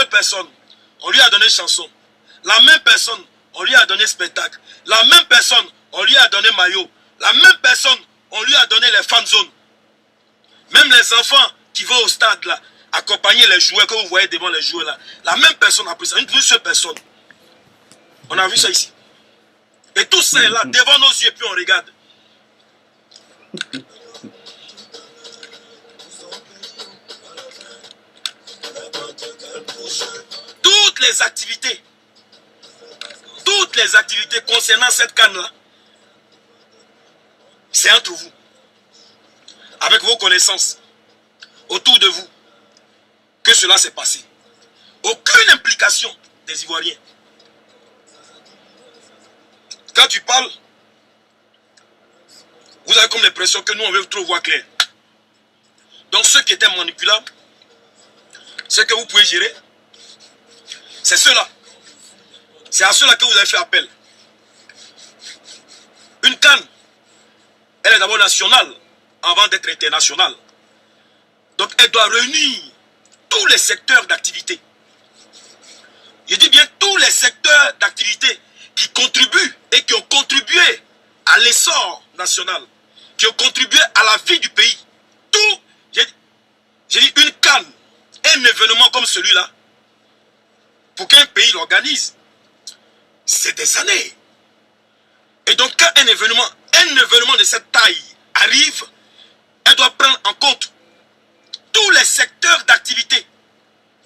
personne, on lui a donné chanson. La même personne, on lui a donné spectacle. La même personne, on lui a donné maillot. La même personne, on lui a donné les fan zones. Même les enfants qui vont au stade là, accompagner les joueurs que vous voyez devant les joueurs là. La même personne a pris ça, une seule personne. On a vu ça ici. Et tout ça est là, devant nos yeux, puis on regarde. Toutes les activités concernant cette canne-là, c'est entre vous, avec vos connaissances, autour de vous, que cela s'est passé. Aucune implication des Ivoiriens. Quand tu parles, vous avez comme l'impression que nous, on veut trop voir clair. Donc ceux qui étaient manipulables, ceux que vous pouvez gérer, c'est ceux-là. C'est à ceux-là que vous avez fait appel. Une canne, elle est d'abord nationale avant d'être internationale. Donc elle doit réunir tous les secteurs d'activité. Je dis bien tous les secteurs d'activité qui contribuent et qui ont contribué à l'essor national, qui ont contribué à la vie du pays. Tout, j'ai dit une canne, un événement comme celui-là, pour qu'un pays l'organise, c'est des années. Et donc quand un événement de cette taille arrive, elle doit prendre en compte tous les secteurs d'activité,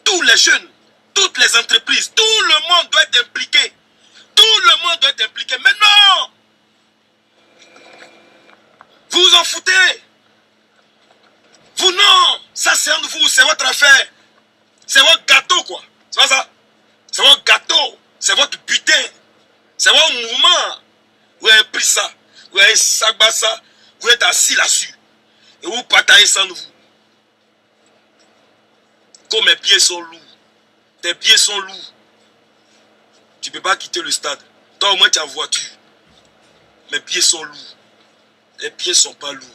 tous les jeunes, toutes les entreprises, tout le monde doit être impliqué. Tout le monde doit être impliqué. Mais non! Vous vous en foutez. Vous non! Ça c'est entre vous, c'est votre affaire. C'est votre gâteau quoi. C'est pas ça? C'est votre gâteau. C'est votre butin. C'est votre mouvement. Vous avez pris ça. Vous avez sagbé ça. Vous êtes assis là-dessus. Et vous partagez ça entre vous. Comme mes pieds sont lourds. Tes pieds sont lourds. Tu ne peux pas quitter le stade. Toi au moins tu as voiture. Mes pieds sont lourds. Tes pieds ne sont pas lourds.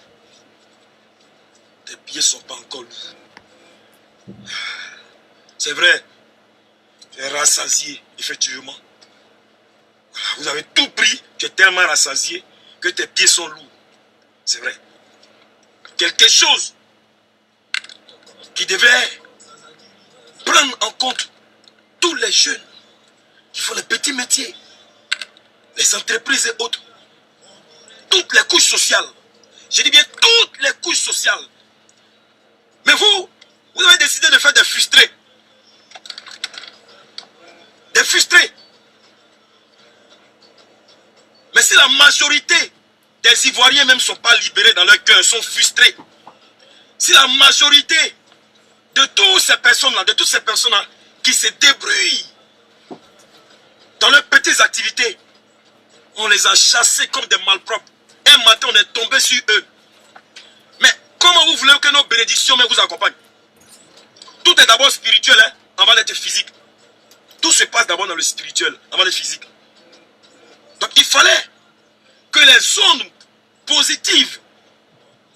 Tes pieds ne sont pas encore lourds. C'est vrai. Tu es rassasié, effectivement. Vous avez tout pris. Tu es tellement rassasié que tes pieds sont lourds. C'est vrai. Quelque chose qui devait prendre en compte tous les jeunes qui font les petits métiers, les entreprises et autres, toutes les couches sociales. Je dis bien toutes les couches sociales. Mais vous avez décidé de faire des frustrés. Des frustrés. Mais si la majorité des Ivoiriens même ne sont pas libérés dans leur cœur, sont frustrés. Si la majorité de toutes ces personnes-là, qui se débrouillent dans leurs petites activités, on les a chassés comme des malpropres. Un matin, on est tombé sur eux. Mais comment vous voulez que nos bénédictions même vous accompagnent? Tout est d'abord spirituel hein, avant d'être physique. Tout se passe d'abord dans le spirituel avant d'être physique. Donc il fallait que les zones positives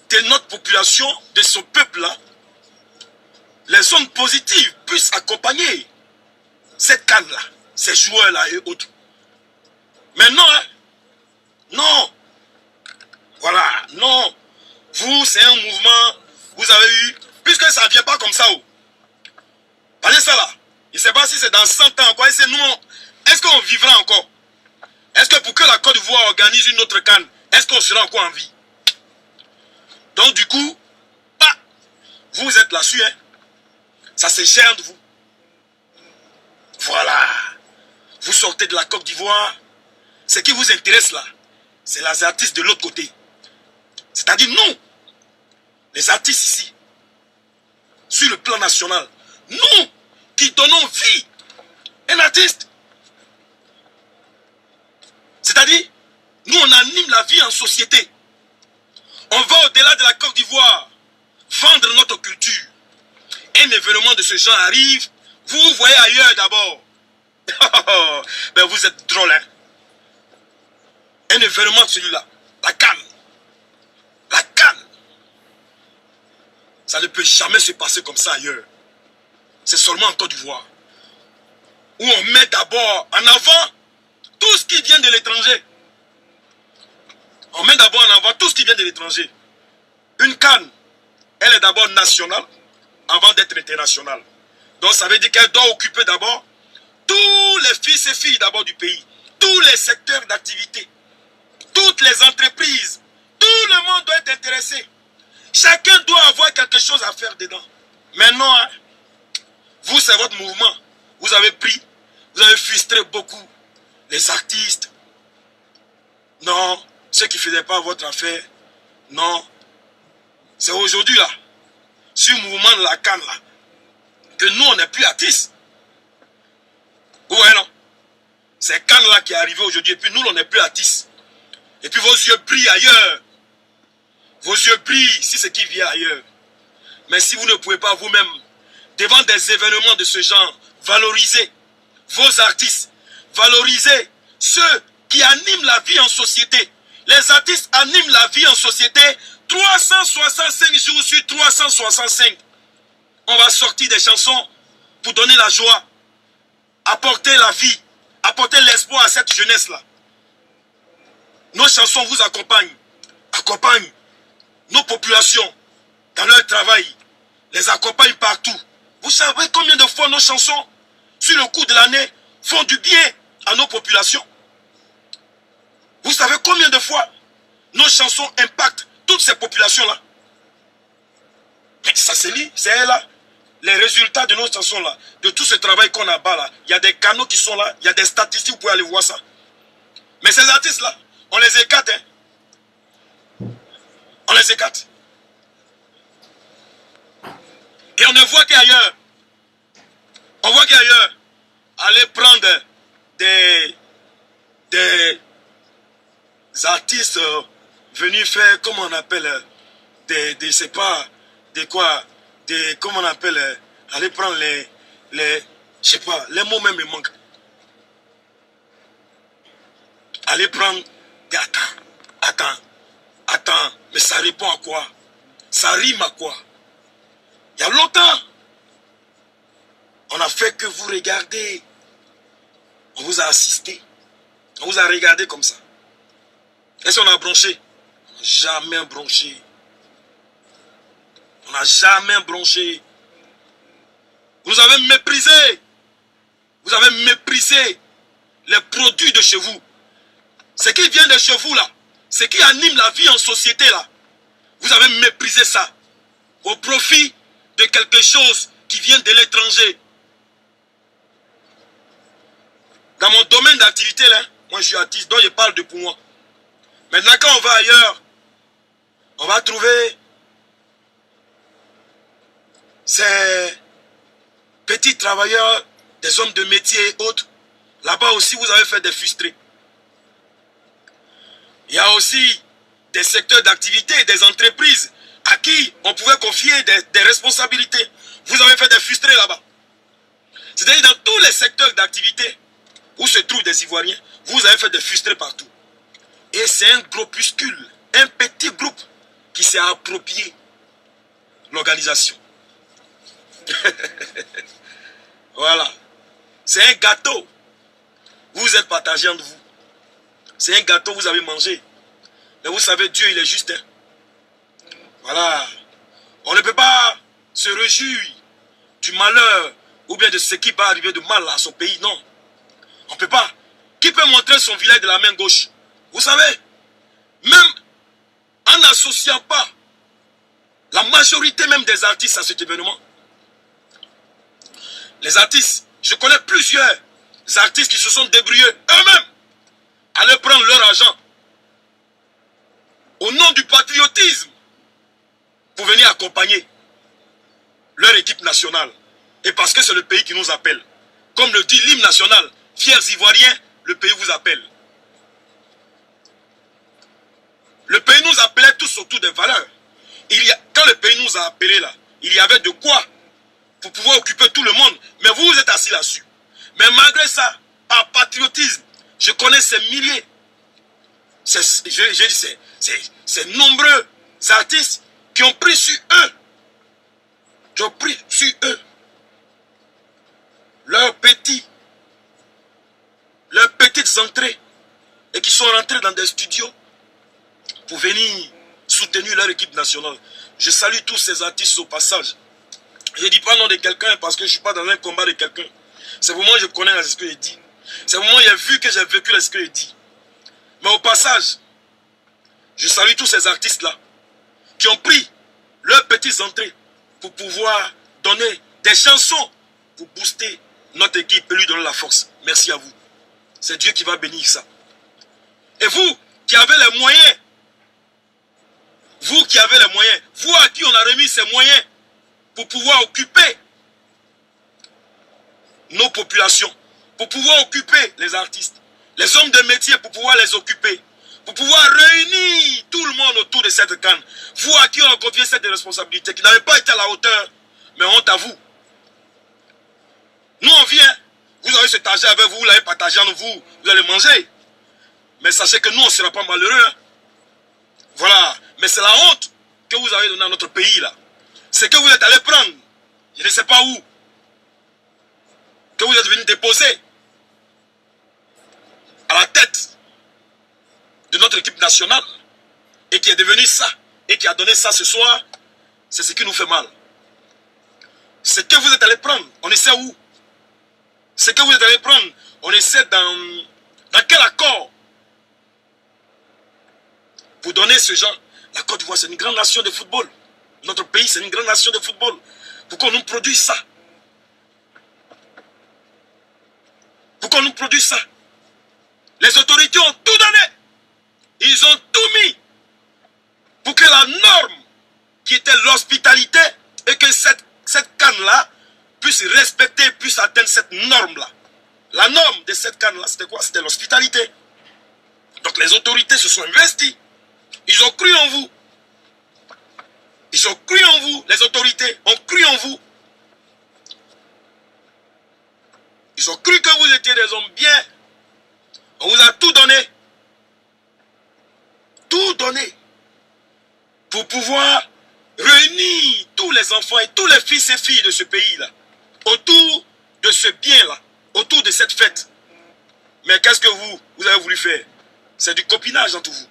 de notre population, de ce peuple-là, les zones positives puissent accompagner cette canne-là, ces joueurs-là et autres. Mais non, hein? Non. Voilà, non. Vous, c'est un mouvement, vous avez eu, puisque ça ne vient pas comme ça. Parlez ça là. Je ne sais pas si c'est dans 100 ans quoi. Est-ce qu'on vivra encore? Est-ce que pour que la Côte d'Ivoire organise une autre canne, est-ce qu'on sera encore en vie? Donc du coup, bah, vous êtes là-dessus, hein? Ça se gère de vous. Voilà. Vous sortez de la Côte d'Ivoire. Ce qui vous intéresse là, c'est les artistes de l'autre côté. C'est-à-dire nous, les artistes ici, sur le plan national, nous qui donnons vie à un artiste. C'est-à-dire, nous on anime la vie en société. On va au-delà de la Côte d'Ivoire, vendre notre culture. Un événement de ce genre arrive, vous vous voyez ailleurs d'abord. Ben vous êtes drôle, hein. Un événement de celui-là, la canne. La canne. Ça ne peut jamais se passer comme ça ailleurs. C'est seulement en Côte d'Ivoire. Où on met d'abord en avant tout ce qui vient de l'étranger. On met d'abord en avant tout ce qui vient de l'étranger. Une canne, elle est d'abord nationale avant d'être internationale. Donc ça veut dire qu'elle doit occuper d'abord tous les fils et filles d'abord du pays. Tous les secteurs d'activité. Toutes les entreprises. Tout le monde doit être intéressé. Chacun doit avoir quelque chose à faire dedans. Maintenant, hein, vous, c'est votre mouvement. Vous avez pris, vous avez frustré beaucoup les artistes. Non, ceux qui ne faisaient pas votre affaire. Non. C'est aujourd'hui, là, sur le mouvement de la canne, là, que nous, on n'est plus artistes. Ouais, non. C'est canne, là, qui est arrivé aujourd'hui. Et puis, nous, on n'est plus artistes. Et puis, vos yeux brillent ailleurs. Vos yeux brillent si c'est qui vient ailleurs. Mais si vous ne pouvez pas vous-même, devant des événements de ce genre, valoriser vos artistes, valoriser ceux qui animent la vie en société. Les artistes animent la vie en société 365 jours sur 365. On va sortir des chansons pour donner la joie, apporter la vie, apporter l'espoir à cette jeunesse-là. Nos chansons vous accompagnent nos populations dans leur travail, les accompagnent partout. Vous savez combien de fois nos chansons, sur le cours de l'année, font du bien à nos populations? Vous savez combien de fois nos chansons impactent toutes ces populations-là? Ça se lit, c'est là. Les résultats de nos chansons-là, de tout ce travail qu'on a bas là, il y a des canaux qui sont là, il y a des statistiques, vous pouvez aller voir ça. Mais ces artistes-là, on les écarte, hein. On les écarte. Et on ne voit qu'ailleurs. On voit qu'ailleurs, aller prendre des artistes venus faire, comment on appelle, c'est pas, comment on appelle, aller prendre je sais pas, les mots même me manquent. Aller prendre des attends, mais ça répond à quoi? Ça rime à quoi? Il y a longtemps, on a fait que vous regardez. On vous a assisté. On vous a regardé comme ça. Est-ce qu'on a bronché? On n'a jamais bronché. On n'a jamais bronché. Vous nous avez méprisé. Vous avez méprisé les produits de chez vous. Ce qui vient de chez vous là, ce qui anime la vie en société là, vous avez méprisé ça au profit de quelque chose qui vient de l'étranger. Dans mon domaine d'activité là, moi je suis artiste, donc je parle de pour moi. Maintenant quand on va ailleurs, on va trouver ces petits travailleurs, des hommes de métier et autres. Là-bas aussi vous avez fait des frustrés. Il y a aussi des secteurs d'activité, des entreprises à qui on pouvait confier des responsabilités. Vous avez fait des frustrés là-bas. C'est-à-dire dans tous les secteurs d'activité où se trouvent des Ivoiriens, vous avez fait des frustrés partout. Et c'est un groupuscule, un petit groupe qui s'est approprié l'organisation. Voilà. C'est un gâteau. Vous êtes partagés entre vous. C'est un gâteau, vous avez mangé. Mais vous savez, Dieu, il est juste. Hein? Voilà. On ne peut pas se réjouir du malheur ou bien de ce qui va arriver de mal à son pays. Non. On ne peut pas. Qui peut montrer son village de la main gauche? Vous savez, même en n'associant pas la majorité même des artistes à cet événement. Les artistes, je connais plusieurs artistes qui se sont débrouillés eux-mêmes à aller prendre leur argent au nom du patriotisme pour venir accompagner leur équipe nationale. Et parce que c'est le pays qui nous appelle. Comme le dit l'hymne national, fiers Ivoiriens, le pays vous appelle. Le pays nous appelait tous autour des valeurs. Quand le pays nous a appelés là, il y avait de quoi pour pouvoir occuper tout le monde. Mais vous, vous êtes assis là-dessus. Mais malgré ça, par patriotisme, je connais ces milliers. C'est nombreux artistes qui ont pris sur eux qui ont pris sur eux leurs petites entrées et qui sont rentrés dans des studios pour venir soutenir leur équipe nationale. Je salue tous ces artistes au passage. Je ne dis pas nom de quelqu'un parce que je ne suis pas dans un combat de quelqu'un. C'est pour moi que je connais ce que je dis. C'est pour moi que j'ai vu que j'ai vécu ce que je dis. Mais au passage, je salue tous ces artistes-là qui ont pris leurs petites entrées pour pouvoir donner des chansons pour booster notre équipe et lui donner la force. Merci à vous. C'est Dieu qui va bénir ça. Et vous qui avez les moyens, vous à qui on a remis ces moyens pour pouvoir occuper nos populations, pour pouvoir occuper les artistes, les hommes de métier pour pouvoir les occuper, pour pouvoir réunir tout le monde autour de cette canne. Vous à qui on a confié cette responsabilité, qui n'avez pas été à la hauteur, mais honte à vous. Nous on vient, vous avez cet argent avec vous, vous l'avez partagé entre vous, vous allez manger. Mais sachez que nous on ne sera pas malheureux. Hein. Voilà, mais c'est la honte que vous avez donnée à notre pays là. C'est que vous êtes allé prendre, je ne sais pas où, que vous êtes venu déposer à la tête de notre équipe nationale et qui est devenu ça et qui a donné ça ce soir, c'est ce qui nous fait mal. Ce que vous êtes allé prendre, on ne sait où. Ce que vous êtes allé prendre, on essaie dans quel accord pour donner ce genre. La Côte d'Ivoire, c'est une grande nation de football. Notre pays, c'est une grande nation de football. Pourquoi on nous produit ça? Pourquoi on nous produit ça? Les autorités ont tout donné. Ils ont tout mis pour que la norme qui était l'hospitalité et que cette canne-là puisse respecter, puisse atteindre cette norme-là. La norme de cette canne-là, c'était quoi? C'était l'hospitalité. Donc les autorités se sont investies. Ils ont cru en vous. Ils ont cru en vous. Les autorités ont cru en vous. Ils ont cru que vous étiez des hommes bien. On vous a tout donné. Tout donné. Pour pouvoir réunir tous les enfants et tous les fils et filles de ce pays-là. Autour de ce bien-là. Autour de cette fête. Mais qu'est-ce que vous avez voulu faire? C'est du copinage entre vous.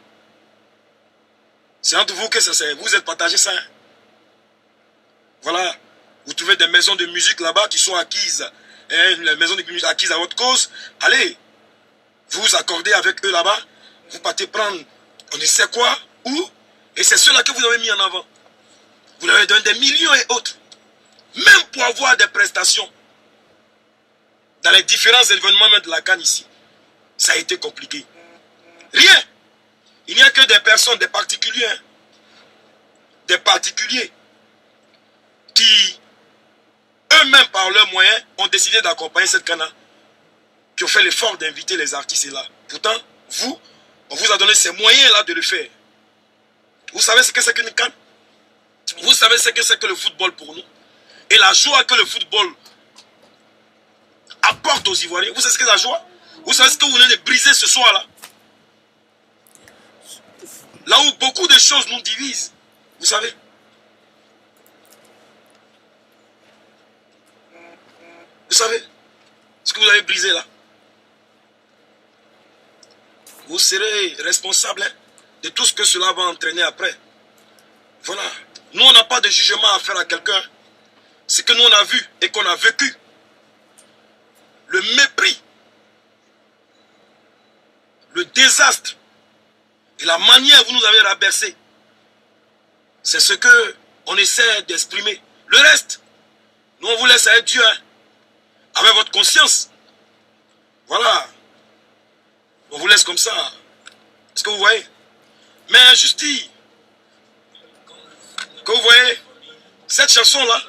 C'est entre vous que ça c'est. Vous êtes partagé ça. Hein? Voilà. Vous trouvez des maisons de musique là-bas qui sont acquises. Hein, les maisons de musique acquises à votre cause. Allez. Vous vous accordez avec eux là-bas. Vous partez prendre on ne sait quoi, où. Et c'est cela que vous avez mis en avant. Vous leur avez donné des millions et autres. Même pour avoir des prestations. Dans les différents événements même de la CAN ici. Ça a été compliqué. Rien. Il n'y a que des personnes, des particuliers. Hein, des particuliers qui, eux-mêmes par leurs moyens, ont décidé d'accompagner cette CAN, qui ont fait l'effort d'inviter les artistes là. Pourtant, vous, on vous a donné ces moyens-là de le faire. Vous savez ce que c'est qu'une CAN? Vous savez ce que c'est que le football pour nous? Et la joie que le football apporte aux Ivoiriens. Vous savez ce que c'est la joie? Vous savez ce que vous venez de briser ce soir-là? Là où beaucoup de choses nous divisent. Vous savez? Vous savez ce que vous avez brisé là? Vous serez responsable hein, de tout ce que cela va entraîner après. Voilà. Nous, on n'a pas de jugement à faire à quelqu'un. Ce que nous, on a vu et qu'on a vécu. Le mépris. Le désastre. Et la manière dont vous nous avez rabaissé. C'est ce que on essaie d'exprimer. Le reste, nous, on vous laisse avec Dieu. Hein, avec votre conscience. Voilà. On vous laisse comme ça. Est-ce que vous voyez? Mais injustice. Que vous voyez, cette chanson-là.